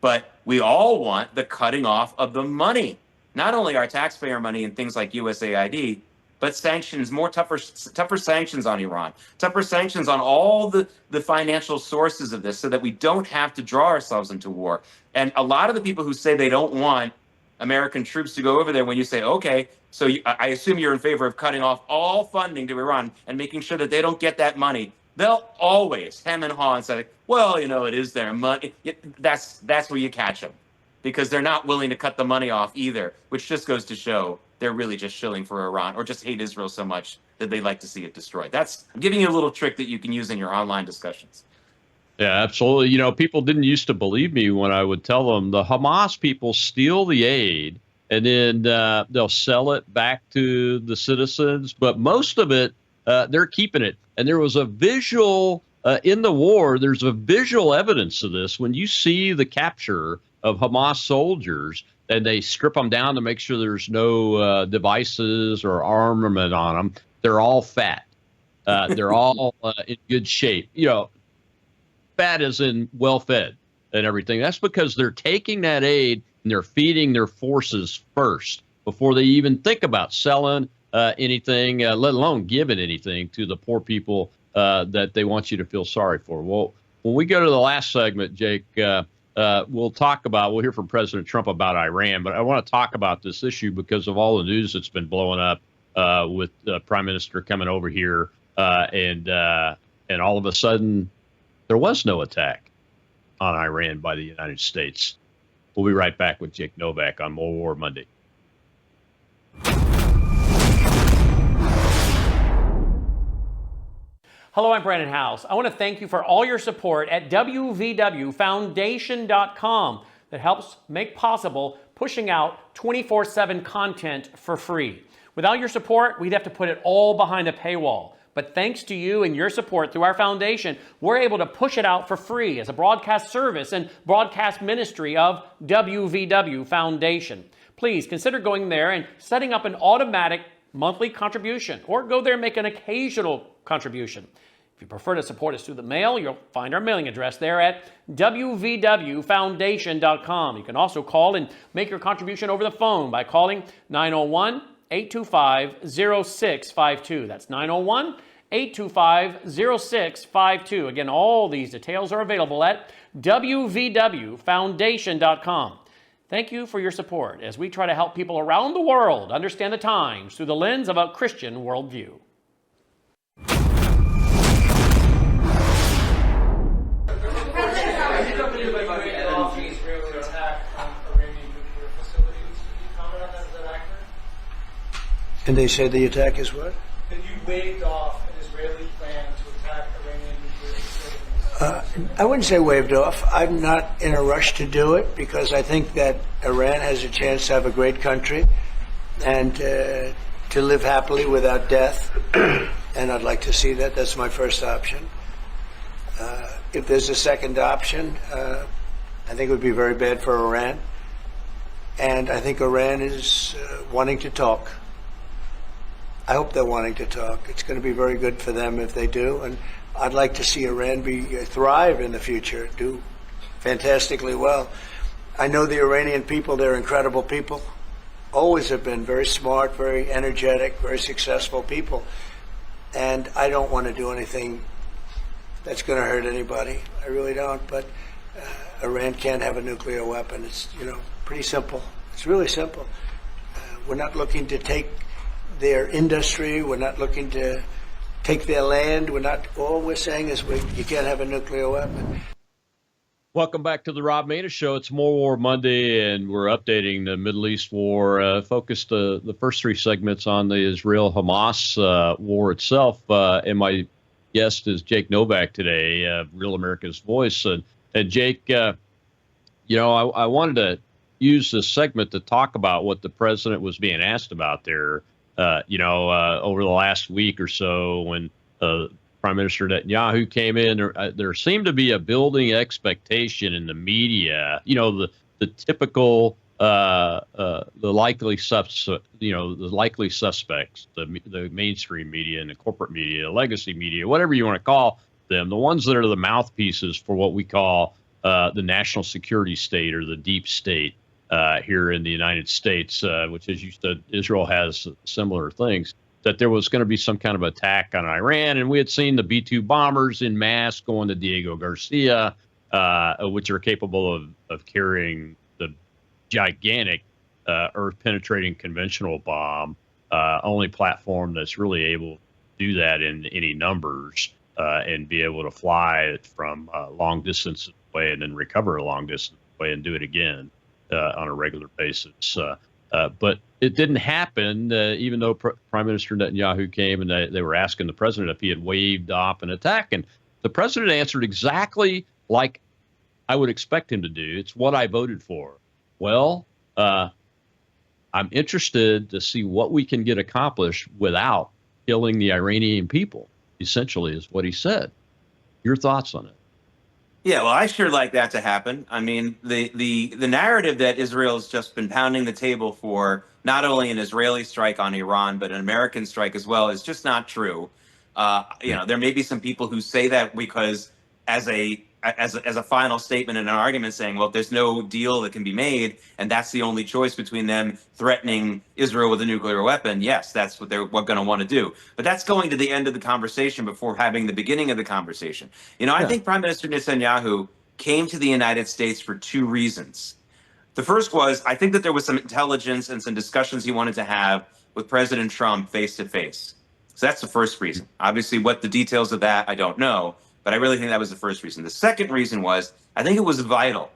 But we all want the cutting off of the money, not only our taxpayer money and things like USAID, but sanctions, tougher sanctions on Iran, tougher sanctions on all the financial sources of this so that we don't have to draw ourselves into war. And a lot of the people who say they don't want American troops to go over there, when you say, okay, so I assume you're in favor of cutting off all funding to Iran and making sure that they don't get that money, they'll always hem and haw and say, well, it is their money. That's where you catch them, because they're not willing to cut the money off either, which just goes to show they're really just shilling for Iran or just hate Israel so much that they like to see it destroyed. I'm giving you a little trick that you can use in your online discussions. Yeah, absolutely. People didn't used to believe me when I would tell them the Hamas people steal the aid and then they'll sell it back to the citizens. But most of it, they're keeping it. And there was a visual in the war. There's a visual evidence of this. When you see the capture of Hamas soldiers, and they strip them down to make sure there's no devices or armament on them. They're all fat. They're all in good shape. Fat as in well-fed and everything. That's because they're taking that aid and and they're feeding their forces first before they even think about selling anything, let alone giving anything to the poor people that they want you to feel sorry for. Well, when we go to the last segment, Jake, we'll hear from President Trump about Iran, but I want to talk about this issue because of all the news that's been blowing up with the Prime Minister coming over here, and all of a sudden there was no attack on Iran by the United States. We'll be right back with Jake Novak on More War Monday. Hello, I'm Brandon House. I want to thank you for all your support at wvwfoundation.com that helps make possible pushing out 24/7 content for free. Without your support, we'd have to put it all behind a paywall. But thanks to you and your support through our foundation, we're able to push it out for free as a broadcast service and broadcast ministry of WVW Foundation. Please consider going there and setting up an automatic monthly contribution, or go there and make an occasional contribution. If you prefer to support us through the mail, you'll find our mailing address there at wvwfoundation.com. You can also call and make your contribution over the phone by calling 901-825-0652. That's 901-825-0652. Again, all these details are available at wvwfoundation.com. Thank you for your support as we try to help people around the world understand the times through the lens of a Christian worldview. And they said the attack is what? That you waved off an Israeli plan to attack Iranian nuclear facilities. I wouldn't say waved off. I'm not in a rush to do it because I think that Iran has a chance to have a great country and to live happily without death. And I'd like to see that. That's my first option. If there's a second option, I think it would be very bad for Iran. And I think Iran is wanting to talk. I hope they're wanting to talk. It's going to be very good for them if they do. And I'd like to see Iran thrive in the future, do fantastically well. I know the Iranian people, they're incredible people. Always have been very smart, very energetic, very successful people. And I don't want to do anything that's going to hurt anybody. I really don't. But Iran can't have a nuclear weapon. It's, pretty simple. It's really simple. We're not looking to take their industry. We're not looking to take their land. All we're saying is you can't have a nuclear weapon. Welcome back to the Rob Maness Show. It's More War Monday, and we're updating the Middle East war. Focused the first three segments on the Israel-Hamas war itself. And my guest is Jake Novak today, Real America's Voice. And Jake, I wanted to use this segment to talk about what the president was being asked about there. Over the last week or so, when Prime Minister Netanyahu came in, there seemed to be a building expectation in the media. The typical, the likely suspects, the mainstream media and the corporate media, the legacy media, whatever you want to call them, the ones that are the mouthpieces for what we call the national security state or the deep state. Here in the United States, which, as you said, Israel has similar things, that there was going to be some kind of attack on Iran. And we had seen the B-2 bombers in mass going to Diego Garcia, which are capable of carrying the gigantic earth-penetrating conventional bomb, only platform that's really able to do that in any numbers and be able to fly it from long distance away and then recover a long distance away and do it again. On a regular basis. But it didn't happen, even though Prime Minister Netanyahu came and they were asking the president if he had waved off an attack. And the president answered exactly like I would expect him to do. It's what I voted for. Well, I'm interested to see what we can get accomplished without killing the Iranian people, essentially, is what he said. Your thoughts on it? Yeah, well, I sure like that to happen. I mean, the narrative that Israel's just been pounding the table for not only an Israeli strike on Iran, but an American strike as well is just not true. There may be some people who say that because as a as a final statement in an argument saying, well, if there's no deal that can be made, and that's the only choice between them threatening Israel with a nuclear weapon, yes, that's what they're going to want to do. But that's going to the end of the conversation before having the beginning of the conversation. I think Prime Minister Netanyahu came to the United States for two reasons. The first was, I think that there was some intelligence and some discussions he wanted to have with President Trump face to face. So that's the first reason. Obviously, what the details of that, I don't know, but I really think that was the first reason. The second reason was, I think it was vital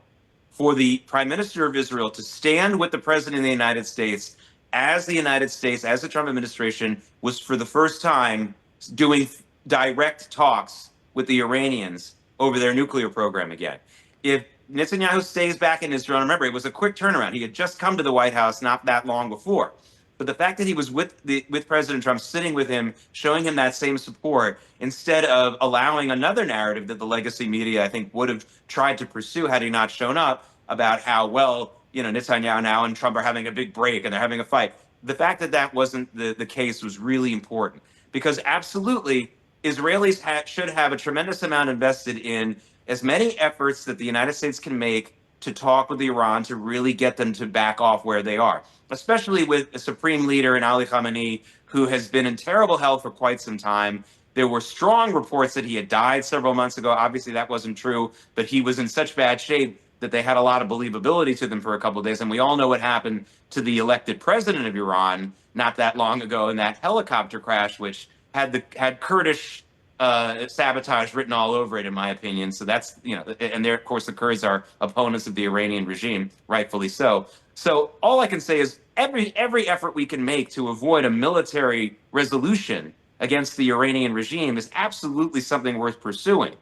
for the Prime Minister of Israel to stand with the President of the United States, as the Trump administration was for the first time doing direct talks with the Iranians over their nuclear program again. If Netanyahu stays back in Israel, remember, it was a quick turnaround. He had just come to the White House not that long before. But the fact that he was with President Trump, sitting with him, showing him that same support, instead of allowing another narrative that the legacy media, I think, would have tried to pursue had he not shown up, about how, well, Netanyahu now and Trump are having a big break and they're having a fight. The fact that that wasn't the case was really important, because absolutely Israelis should have a tremendous amount invested in as many efforts that the United States can make to talk with Iran to really get them to back off where they are, especially with a supreme leader in Ali Khamenei, who has been in terrible health for quite some time. There were strong reports that he had died several months ago. Obviously, that wasn't true, but he was in such bad shape that they had a lot of believability to them for a couple of days. And we all know what happened to the elected president of Iran not that long ago in that helicopter crash, which had Kurdish sabotage written all over it, in my opinion. So that's, and there, of course, the Kurds are opponents of the Iranian regime, rightfully so. So all I can say is every effort we can make to avoid a military resolution against the Iranian regime is absolutely something worth pursuing.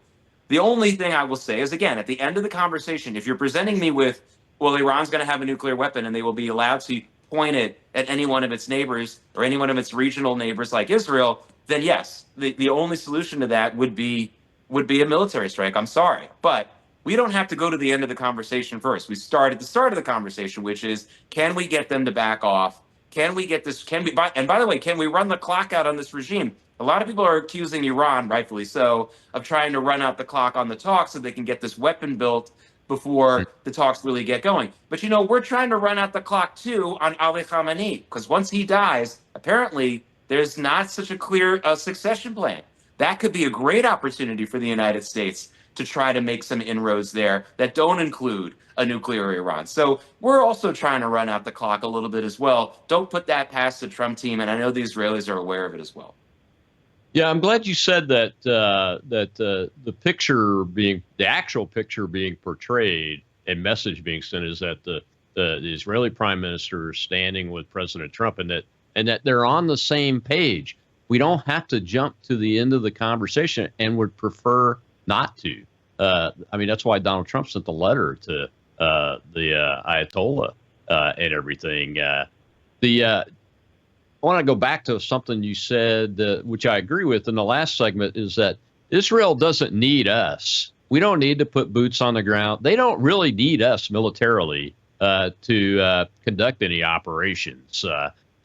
The only thing I will say is, again, at the end of the conversation, if you're presenting me with, well, Iran's going to have a nuclear weapon and they will be allowed to point it at any one of its neighbors or any one of its regional neighbors like Israel, then yes, the only solution to that would be a military strike. I'm sorry, but we don't have to go to the end of the conversation first. We start at the start of the conversation, which is, can we get them to back off? Can we get this? And by the way, can we run the clock out on this regime? A lot of people are accusing Iran, rightfully so, of trying to run out the clock on the talks so they can get this weapon built before the talks really get going. But we're trying to run out the clock too on Ali Khamenei, because once he dies, apparently there's not such a clear succession plan. That could be a great opportunity for the United States to try to make some inroads there that don't include a nuclear Iran. So we're also trying to run out the clock a little bit as well. Don't put that past the Trump team, and I know the Israelis are aware of it as well. Yeah, I'm glad you said that. The actual picture being portrayed and message being sent is that the Israeli Prime Minister is standing with President Trump, and that they're on the same page. We don't have to jump to the end of the conversation, and would prefer not to. That's why Donald Trump sent the letter to the Ayatollah and everything. I want to go back to something you said, which I agree with in the last segment, is that Israel doesn't need us. We don't need to put boots on the ground. They don't really need us militarily to conduct any operations.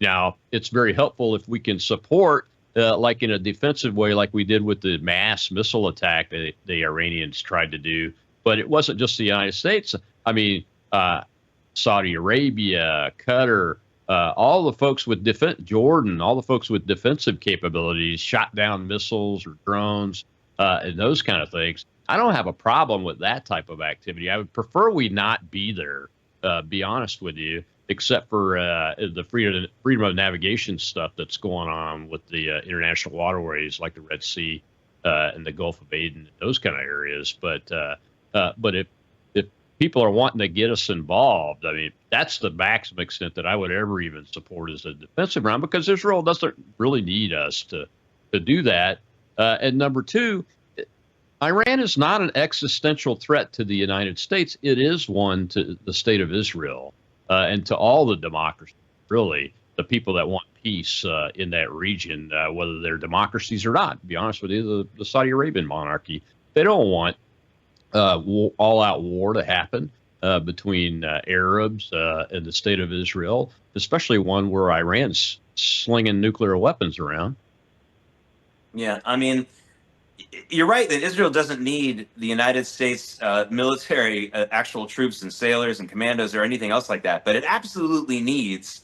Now, it's very helpful if we can support, like in a defensive way, like we did with the mass missile attack that the Iranians tried to do. But it wasn't just the United States. Saudi Arabia, Qatar, all the folks with Jordan, all the folks with defensive capabilities shot down missiles or drones and those kind of things. I don't have a problem with that type of activity. I would prefer we not be there, be honest with you, except for the freedom of navigation stuff that's going on with the international waterways like the Red Sea and the Gulf of Aden, those kind of areas. But if people are wanting to get us involved, that's the maximum extent that I would ever even support as a defensive round, because Israel doesn't really need us to do that. And number two, Iran is not an existential threat to the United States. It is one to the state of Israel and to all the democracies, really, the people that want peace in that region, whether they're democracies or not. To be honest with you, the Saudi Arabian monarchy, they don't want all-out war to happen between Arabs and the state of Israel, especially one where Iran's slinging nuclear weapons around. Yeah, you're right that Israel doesn't need the United States military, actual troops and sailors and commandos or anything else like that, but it absolutely needs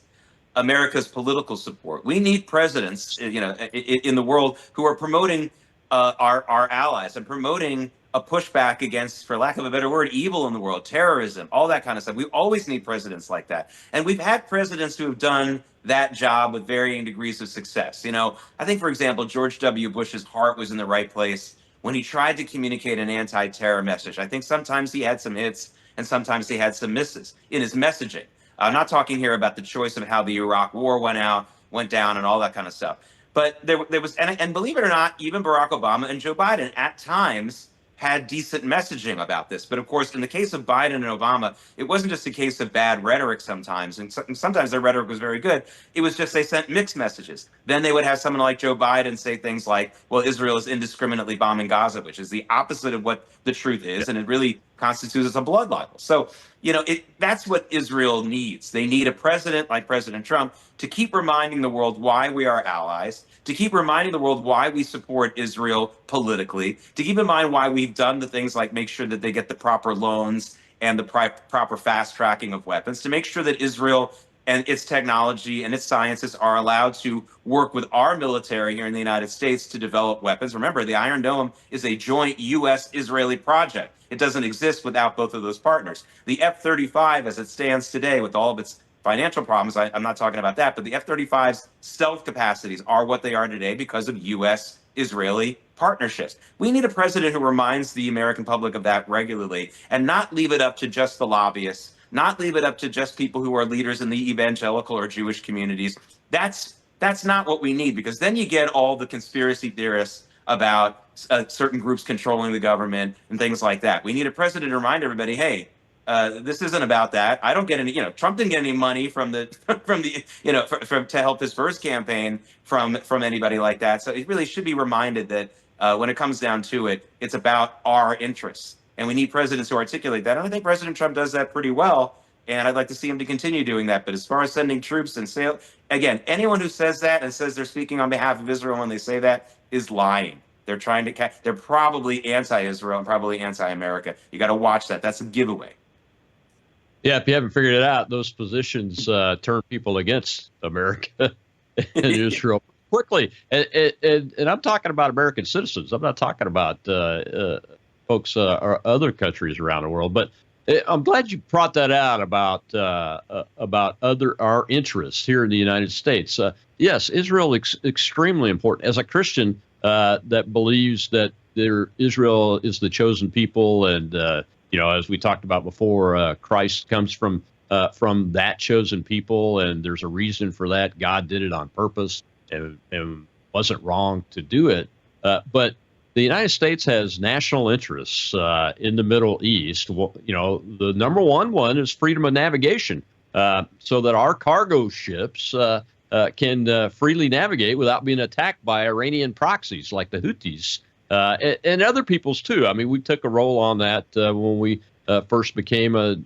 America's political support. We need presidents, in the world who are promoting our allies and promoting a pushback against, for lack of a better word, evil in the world, terrorism, all that kind of stuff. We always need presidents like that, and we've had presidents who have done that job with varying degrees of success. I think, for example, George W. Bush's heart was in the right place when he tried to communicate an anti-terror message. I think sometimes he had some hits and sometimes he had some misses in his messaging. I'm not talking here about the choice of how the Iraq War went down, and all that kind of stuff. But there was, and believe it or not, even Barack Obama and Joe Biden at times had decent messaging about this. But of course, in the case of Biden and Obama, it wasn't just a case of bad rhetoric sometimes, and sometimes their rhetoric was very good. It was just they sent mixed messages. Then they would have someone like Joe Biden say things like, well, Israel is indiscriminately bombing Gaza, which is the opposite of what the truth is, and it really constitutes as a blood libel. So, that's what Israel needs. They need a president like President Trump to keep reminding the world why we are allies, to keep reminding the world why we support Israel politically, to keep in mind why we've done the things like make sure that they get the proper loans and the proper fast tracking of weapons, to make sure that Israel and its technology and its scientists are allowed to work with our military here in the United States to develop weapons. Remember, the Iron Dome is a joint U.S.-Israeli project. It doesn't exist without both of those partners. The F-35, as it stands today, with all of its financial problems, I'm not talking about that, but the F-35's stealth capacities are what they are today because of U.S.-Israeli partnerships. We need a president who reminds the American public of that regularly and not leave it up to just the lobbyists, not leave it up to just people who are leaders in the evangelical or Jewish communities. That's not what we need, because then you get all the conspiracy theorists about certain groups controlling the government and things like that. We need a president to remind everybody, hey, this isn't about that. I don't get any, Trump didn't get any money from the, to help his first campaign from anybody like that. So it really should be reminded that when it comes down to it, it's about our interests. And we need presidents who articulate that. And I think President Trump does that pretty well. And I'd like to see him to continue doing that. But as far as sending troops and again, anyone who says that and says they're speaking on behalf of Israel when they say that is lying. They're trying to they're probably anti-Israel and probably anti-America. You got to watch that. That's a giveaway. Yeah, if you haven't figured it out, those positions turn people against America and Israel quickly. And I'm talking about American citizens. I'm not talking about folks or other countries around the world. But I'm glad you brought that out about our interests here in the United States. Yes, Israel is extremely important. As a Christian that believes that Israel is the chosen people, and as we talked about before, Christ comes from that chosen people, and there's a reason for that. God did it on purpose and wasn't wrong to do it. But the United States has national interests in the Middle East. Well, the number one is freedom of navigation, so that our cargo ships can freely navigate without being attacked by Iranian proxies like the Houthis and other peoples too. I mean, we took a role on that when we first became a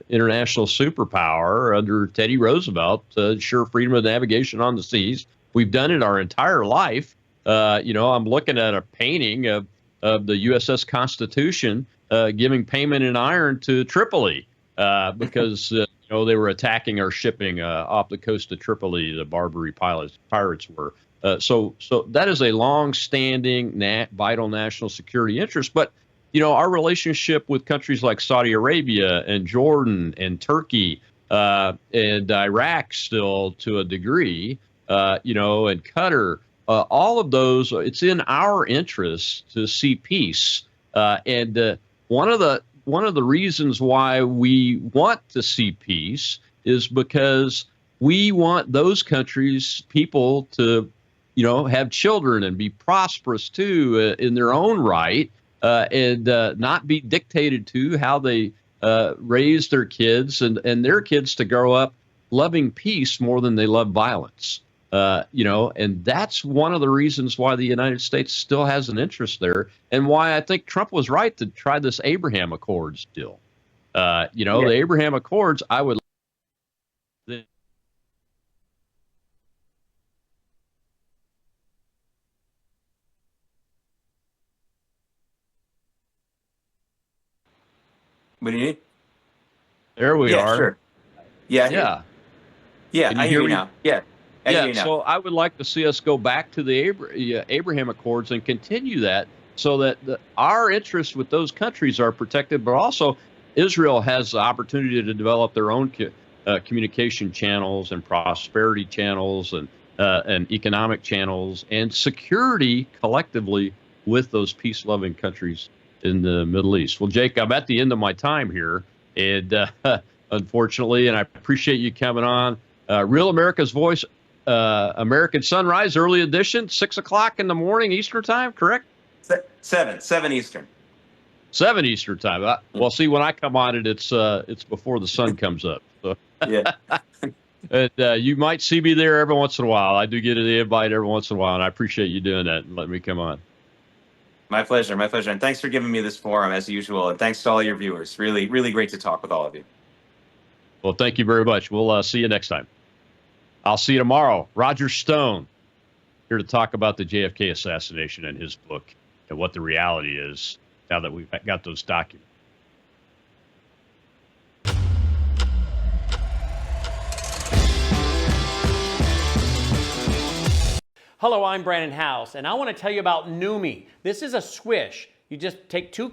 international superpower under Teddy Roosevelt to ensure freedom of navigation on the seas. We've done it our entire life. I'm looking at a painting of the USS Constitution giving payment in iron to Tripoli because they were attacking our shipping off the coast of Tripoli. The Barbary pirates were. So that is a long-standing vital national security interest. But our relationship with countries like Saudi Arabia and Jordan and Turkey and Iraq still to a degree, and Qatar. All of those, it's in our interest to see peace. And one of the reasons why we want to see peace is because we want those countries' people to, have children and be prosperous too in their own right, and not be dictated to how they raise their kids and their kids to grow up loving peace more than they love violence. And that's one of the reasons why the United States still has an interest there, and why I think Trump was right to try this Abraham Accords deal. The Abraham Accords, I would. What do you need? There we Yeah, are. sure. Yeah. Yeah. I hear you now. Yeah. I hear you now. So I would like to see us go back to the Abraham Accords and continue that so that our interests with those countries are protected, but also Israel has the opportunity to develop their own communication channels and prosperity channels and economic channels and security collectively with those peace-loving countries in the Middle East. Well, Jake, I'm at the end of my time here, and unfortunately, and I appreciate you coming on. Real America's Voice, American Sunrise, early edition, 6 o'clock in the morning Eastern time, correct? 7 Eastern. 7 Eastern time. Well, see, when I come on it, it's before the sun comes up. So. Yeah. And you might see me there every once in a while. I do get the invite every once in a while, and I appreciate you doing that and letting me come on. My pleasure. My pleasure. And thanks for giving me this forum as usual. And thanks to all your viewers. Really, really great to talk with all of you. Well, thank you very much. We'll see you next time. I'll see you tomorrow. Roger Stone here to talk about the JFK assassination and his book and what the reality is now that we've got those documents. Hello, I'm Brandon House, and I want to tell you about Numi. This is a swish. You just take 2